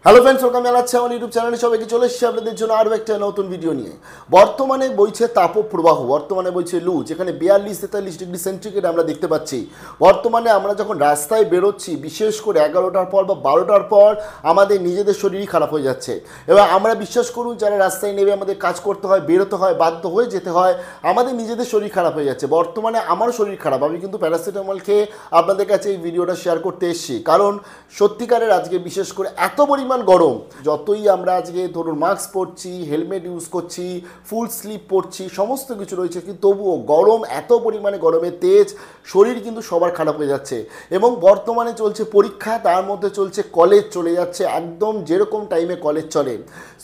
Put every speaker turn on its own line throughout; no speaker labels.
Hello friends, welcome জানাচ্ছি আমার YouTube চ্যানেলে। সবাইকে চলে এসেছি আপনাদের জন্য আরও একটা নতুন ভিডিও নিয়ে। বর্তমানে বইছে তাপপ্রবাহ, বর্তমানে বইছে লু, যেখানে 42-43 ডিগ্রি সেন্টিগ্রেড আমরা দেখতে পাচ্ছি। বর্তমানে আমরা যখন রাস্তায় বেরোচ্ছি, বিশেষ করে 11টার পর বা 12টার পর আমাদের নিজেদের শরীরই খারাপ হয়ে যাচ্ছে। এবার আমরা বিশ্বাস করুন, যারা রাস্তায় নেমে আমাদের কাজ করতে হয়, বেরোতে হয়, বাধ্য হয়ে যেতে হয়, আমাদের নিজেদের শরীর খারাপ হয়ে যাচ্ছে। বর্তমানে আমারও শরীর খারাপ, আমি কিন্তু প্যারাসিটামল খেয়ে আপনাদের কাছে এই ভিডিওটা শেয়ার করতে এসেছি। কারণ সত্যিকারের আজকে বিশেষ করে এত পরিমাণ গরম, যতই আমরা আজকে ধরুন মাস্ক পরছি, হেলমেট ইউজ করছি, ফুল স্লিপ পরছি, সমস্ত কিছু রয়েছে, কিন্তু তবুও গরম, এত পরিমাণে গরমের তেজ, শরীর কিন্তু সবার খারাপ হয়ে যাচ্ছে। এবং বর্তমানে চলছে পরীক্ষা, তার মধ্যে চলছে কলেজ চলে যাচ্ছে একদম যেরকম টাইমে কলেজ চলে।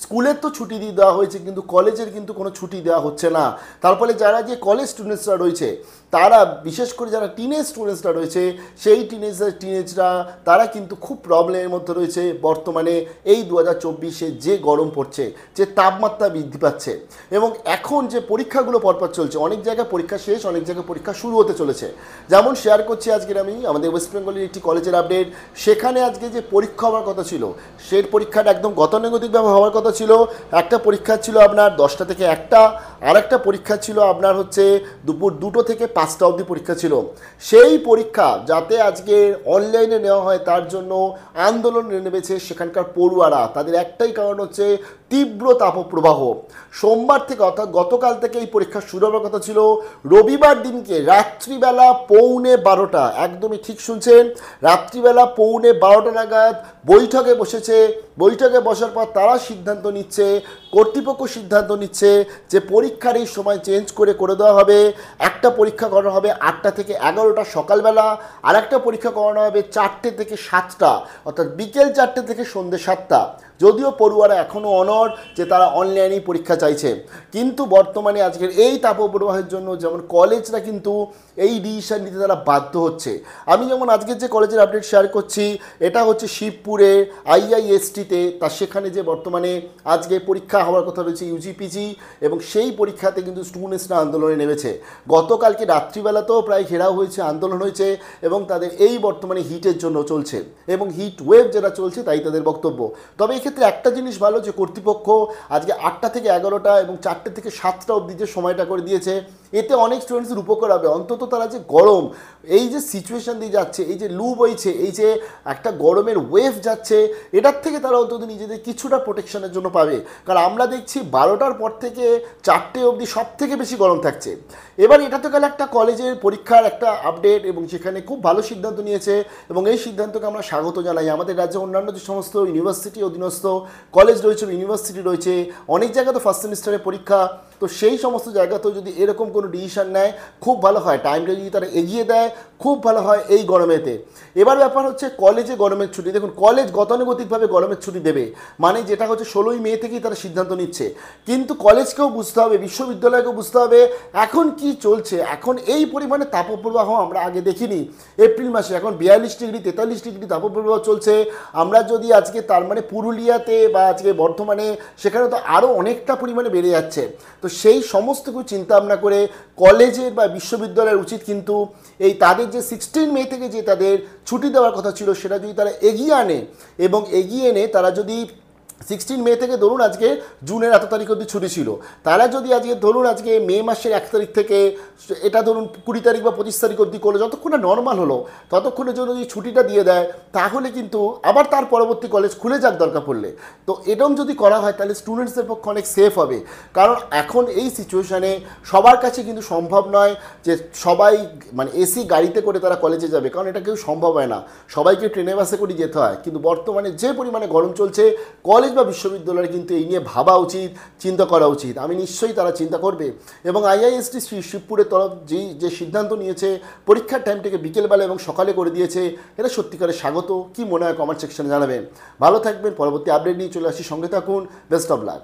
স্কুলের তো ছুটি দিয়ে দেওয়া হয়েছে, কিন্তু কলেজের কিন্তু কোনো ছুটি দেওয়া হচ্ছে না। তার ফলে যারা যে কলেজ স্টুডেন্টসরা রয়েছে, তারা বিশেষ করে যারা টিনেজ স্টুডেন্টসরা রয়েছে, সেই টিনেজরা তারা কিন্তু খুব প্রবলেমের মধ্যে রয়েছে। বর্তমানে এই 2024-এ যে গরম পড়ছে, যে তাপমাত্রা বৃদ্ধি পাচ্ছে, এবং এখন যে পরীক্ষাগুলো পরপর চলছে, অনেক জায়গায় পরীক্ষা শেষ, অনেক জায়গায় পরীক্ষা শুরু হতে চলেছে। যেমন শেয়ার করছি আজকের আমি আমাদের ওয়েস্ট বেঙ্গলের একটি কলেজের আপডেট। সেখানে আজকে যে পরীক্ষা হওয়ার কথা ছিল, সেই পরীক্ষাটা একদম গতানুগতিকভাবে হওয়ার কথা ছিল। একটা পরীক্ষা ছিল আপনার 10টা থেকে 1টা, আর একটা পরীক্ষা ছিল আপনার হচ্ছে দুপুর 2টো থেকে 5টা অবধি পরীক্ষা ছিল। সেই পরীক্ষা যাতে আজকে অনলাইনে নেওয়া হয়, তার জন্য আন্দোলন নেমেছে সেখানকার পড়ুয়ারা। তাদের একটাই কারণ হচ্ছে তীব্র তাপপ্রবাহ। সোমবার থেকে অর্থাৎ গতকাল থেকে এই পরীক্ষা শুরু হওয়ার কথা ছিল। রবিবার দিনকে রাত্রিবেলা 12:15, একদমই ঠিক শুনছেন, রাত্রিবেলা 12:15 নাগাদ বৈঠকে বসেছে। বৈঠকে বসার পর তারা সিদ্ধান্ত নিচ্ছে, কর্তৃপক্ষ সিদ্ধান্ত নিচ্ছে যে পরীক্ষার এই সময় চেঞ্জ করে দেওয়া হবে। একটা পরীক্ষা করানো হবে 8টা থেকে 11টা সকালবেলা, আর একটা পরীক্ষা করানো হবে 4টে থেকে 7টা, অর্থাৎ বিকেল 4টে থেকে সন্ধ্যে 7টা। যদিও পড়ুয়ারা এখনও অনড় যে তারা অনলাইনেই পরীক্ষা চাইছে, কিন্তু বর্তমানে আজকের এই তাপপ্রবাহের জন্য যেমন কলেজরা কিন্তু এই ডিসিশন নিতে তারা বাধ্য হচ্ছে। আমি যেমন আজকের যে কলেজের আপডেট শেয়ার করছি, এটা হচ্ছে শিবপুরে IISTতে, তার সেখানে যে বর্তমানে আজকে পরীক্ষা হওয়ার কথা রয়েছে UGPG, এবং সেই পরীক্ষাতে কিন্তু স্টুডেন্টসরা আন্দোলনে নেমেছে। গতকালকে রাত্রিবেলাতেও প্রায় ঘেরাও হয়েছে, আন্দোলন হয়েছে, এবং তাদের এই বর্তমানে হিটের জন্য চলছে, এবং হিট ওয়েভ যেটা চলছে তাই তাদের বক্তব্য। তবে এক্ষেত্রে একটা জিনিস ভালো যে কর্তৃপক্ষ আজকে 8টা থেকে 11টা এবং 4টে থেকে 7টা অবধি যে সময়টা করে দিয়েছে, এতে অনেক স্টুডেন্টসের উপকার হবে। অন্তত তারা যে গরম, এই যে সিচুয়েশান দিয়ে যাচ্ছে, এই যে লু বইছে, এই যে একটা গরমের ওয়েভ যাচ্ছে, এটার থেকে তারা অন্তত নিজেদের কিছুটা প্রোটেকশনের জন্য পাবে। কারণ আমরা দেখছি 12টার পর থেকে 4টে অবধি সব থেকে বেশি গরম থাকছে। এবার এটা তো গেল একটা কলেজের পরীক্ষার একটা আপডেট, এবং সেখানে খুব ভালো সিদ্ধান্ত নিয়েছে, এবং এই সিদ্ধান্তকে আমরা স্বাগত জানাই। আমাদের রাজ্যে অন্যান্য যে সমস্ত ইউনিভার্সিটি অধীনস্থ কলেজ রয়েছে, ইউনিভার্সিটি রয়েছে, অনেক জায়গায় তো ফার্স্ট সেমিস্টারের পরীক্ষা, তো সেই সমস্ত জায়গাতেও যদি এরকম কোনো ডিসিশন নেয় খুব ভালো হয়। টাইমটা যদি তারা এগিয়ে দেয় খুব ভালো হয় এই গরমেতে। এবার ব্যাপার হচ্ছে কলেজে গরমের ছুটি। দেখুন, কলেজ গতানুগতিকভাবে গরমের ছুটি দেবে, মানে যেটা হচ্ছে 16ই মে থেকেই তারা সিদ্ধান্ত নিচ্ছে। কিন্তু কলেজকেও বুঝতে হবে, বিশ্ববিদ্যালয়কেও বুঝতে হবে এখন কি চলছে। এখন এই পরিমাণে তাপপ্রবাহ আমরা আগে দেখিনি। এপ্রিল মাসে এখন 42 ডিগ্রি 43 ডিগ্রি তাপপ্রবাহ চলছে। আমরা যদি আজকে তার মানে পুরুলিয়াতে বা আজকে বর্ধমানে, সেখানে তো আরও অনেকটা পরিমাণে বেড়ে যাচ্ছে। তো সেই সমস্ত কিছু চিন্তা ভাবনা করে কলেজের বা বিশ্ববিদ্যালয়ের উচিত কিন্তু এই তাদের যে 16 মে থেকে যে তাদের ছুটি দেওয়ার কথা ছিল, সেটা যদি তারা এগিয়ে আনে, এবং এগিয়ে এনে তারা যদি 16 মে থেকে ধরুন আজকে জুনের এত তারিখ অবধি ছুটি ছিল, তারা যদি আজকে ধরুন আজকে মে মাসের 1 তারিখ থেকে এটা ধরুন 20 তারিখ বা 25 তারিখ অবধি করলো, যতক্ষণ না নর্মাল হলো ততক্ষণের জন্য যদি ছুটিটা দিয়ে দেয়, তাহলে কিন্তু আবার তার পরবর্তী কলেজ খুলে যাক দরকার পড়লে। তো এরকম যদি করা হয় তাহলে স্টুডেন্টসদের পক্ষে অনেক সেফ হবে। কারণ এখন এই সিচুয়েশানে সবার কাছে কিন্তু সম্ভব নয় যে সবাই মানে এসি গাড়িতে করে তারা কলেজে যাবে, কারণ এটা কেউ সম্ভব হয় না, সবাইকে ট্রেনে বাসে করে যেতে হয়। কিন্তু বর্তমানে যে পরিমাণে গরম চলছে, কলেজ বা বিশ্ববিদ্যালয়ের কিন্তু এই নিয়ে ভাবা উচিত, চিন্তা করা উচিত। আমি নিশ্চয়ই তারা চিন্তা করবে, এবং IIST শিবপুরের তরফ যে সিদ্ধান্ত নিয়েছে পরীক্ষার টাইমটাকে বিকেলবেলা এবং সকালে করে দিয়েছে, এটা সত্যিকারের স্বাগত। কি মনে হয় কমেন্ট সেকশনে জানাবেন। ভালো থাকবেন, পরবর্তী আপডেট নিয়ে চলে আসি, সঙ্গে থাকুন। Best of luck.